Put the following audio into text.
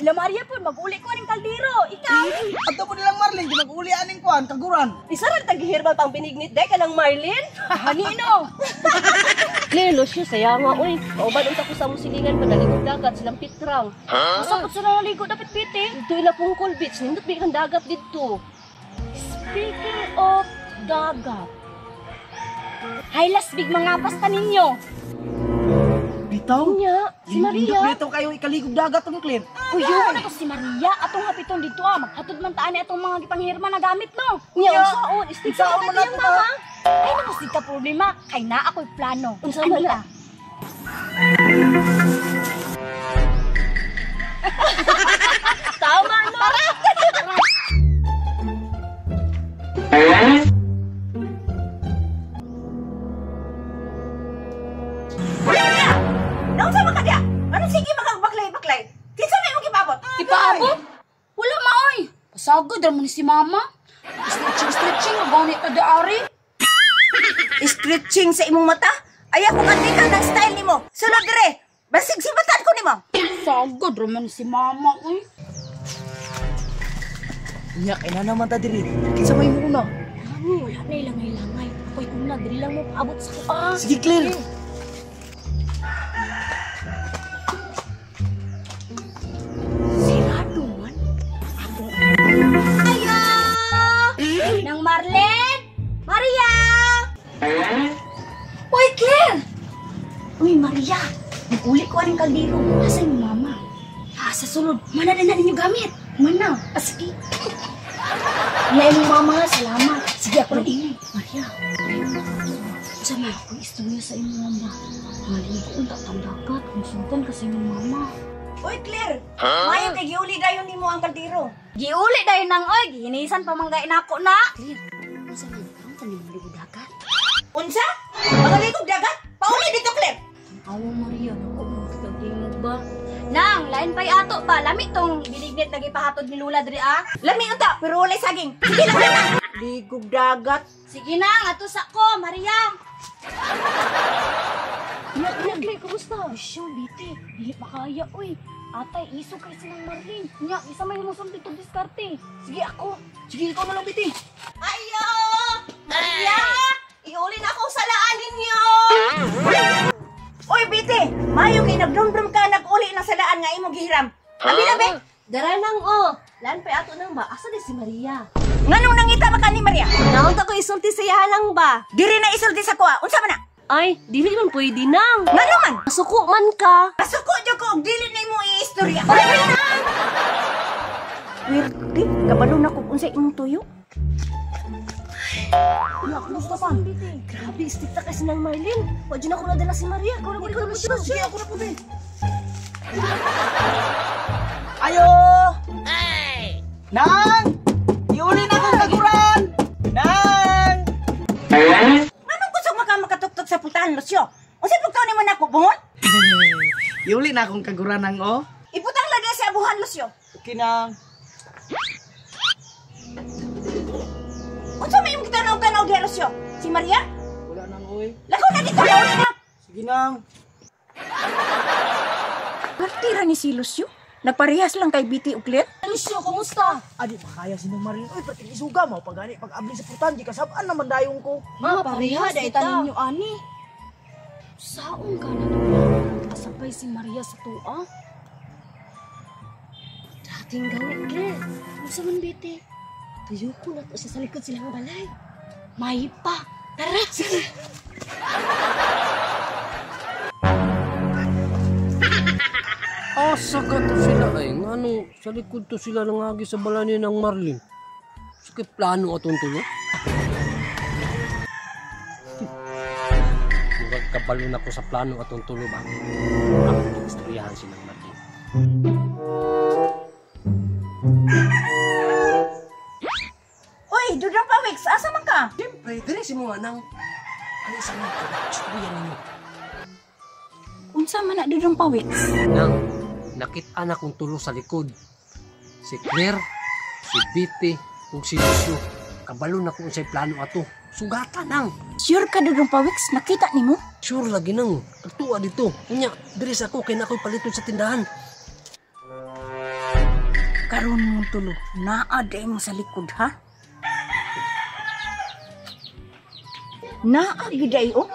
Sila Maria po, mag-uli ko rin kaldero. Ikaw? Ato po nilang Marlin, di mag-uli aning kuan, kaguran. Isa rin tag-herbal pang binignit day ka lang Marlin. Hanino. Claire, Lucio, saya nga. Uy, kauban unta ko sa musilingan pa naligod dagat silang pitrang. Masakot sila naligod dapat piti. Dito ila Pungkol Beach, nindot bilang dagat dito. Speaking of dagat, highlas big mga pasta ninyo. Bitaw? Nya, si Maria. Bitaw kayo ikaligog dagat ang Claire. Uy, yun na to si Maria. Atong hapiton dito maghatod man taan atong mga gipanghirma na gamit no. Nya, unsaon, istig sa man mga nato mama. Ay, nakusig ka problema. Kay na ako'y plano. Unsa man la? Tama no. Naon sa makadya? Ano sige magbaklay-baklay? Kinsa may mong ipabot? Ipaabot? Wala maoy. Pasagod ramon si mama. Stretching magunit ta daari. Stretching sa imong mata? Ay ako katika ng style nimo. Sunod dire. Basig sibatan ko nimo. Sagod ramon si mama uy. Nya kay na naman ta diri. Kinsa may muna? Ano, wala na ilangay-langay. Ako'y una, dili lang mo paabot sa kuha. Sige Claire. Sirado man. Ayo! Nang Marlen! Maria! Uy, Claire! Uy, Maria. Nag-uli ko aning kaldero. Asa yung mama? Sa sulod. Mana na ninyo gamit. Mana? Sige. Wala yung mama. Salamat. Sige, ako na ingay. Maria. Sama ako istorya sa inyo mama. Maligo kung tatandagat. Konsultan kasi yung mama. Uy, Claire! Mayo kay giuli dayon nimo ang kaldero. Giuli dayon nang oy. Gihinisan pa manggain ako na. Claire, masa na karon tani maligo dagat? Unsa? Magaligog dagat? Pauli dito, Claire! Awa Maria, naku, magkagingog ba? Nang, lain pa'y ato ba? Lami tong binignit na gipahatod ni Lula diri ah. Lami unta, pero walay saging. Sige lang na. Ligog dagat. Sige nang, ato sa ko, Maria. Claire, kumusta? Sure, biti. Dili pa kaya, uy. Atay, iso kay silang Marlene. Nya, isa may lumusong dito diskarte. Sige ako. Sige ikaw na lang biti. Ayo! Maria! Iuli na ako sa laan ninyo! Uy, Biti! Mayo kay nagdrum-drum ka, nag-uli na sa laan nga imong gihiram. Abi na, be? Dara nang, oh. Lan pa'y ato nang ba? Asa di si Maria? Nganong nangita ba ka ni Maria? Naunta ko isulti sa iya lang ba? Diri na isulti sa kuha. Unsa man na? Ay, dili man pwede nang. Ngano man? Masuko man ka. Pasuko jud ko og dili na imo i-istorya. Wirdi, kabalo na ko unsay imong tuyo. Iya, kumusta pa? Grabe, istikta kasi ng Marlene. Wadi na ko nadala si Maria. Ikaw na po ikaw na. Sige ako na po be. Ayo! Nang! Iuli na akong kaguran! Nang! Nganong kusog makatuktok sa putahan, Lucio? Unsay pagkaw nimo nako bungon? Iuli na akong kaguran ng o. Ibutang lagay sa abuhan, Lucio. Okay nang. Unsa may imong kitanaw-tanaw diha, Lucio? Si Maria? Wala nang oy. Lakaw na dito, uli na. Sige nang. Partira ni si Lucio. Nagparehas lang kay Biti ug Claire. Lucio, kumusta? Adi makaya si Nang Marin. Oy, pati isuga mo pagani pag-abli sa putan di kasabaan naman dayong ko. Ma, pareha da ita ninyo ani. Saon ka na nung kasabay si Maria sa tuwa? Dating gawin, Claire. Unsa man bete? Tuyo ko na to siya sa likod silang balay. May pa. Tara! Sige! Asa ka to sila ay ngano sa likod to sila nangagi sa balani ng Marlene. Sige plano atong tuyo. Murag kabalo na ko sa plano atong tulo ba. Ako istoryahan silang Marlene. Uy, Dudong Pawix, asa man ka? Siyempre, dili si mga nang ano sa mga istorya ninyo. Unsa man na Dudong Pawix? Nang nakita na kong tulo sa likod. Si Claire, si Biti, ug si Lucio. Kabalo na kung unsay plano ato. Sugata nang. Sure ka Dudong Pawix, nakita nimo? Sure lagi nang. Agtuwa dito. Unya, diri sa ako kay nakoy paliton sa tindahan. Karon mo tulo, naaday mo sa likod, ha? Naagiday, oh.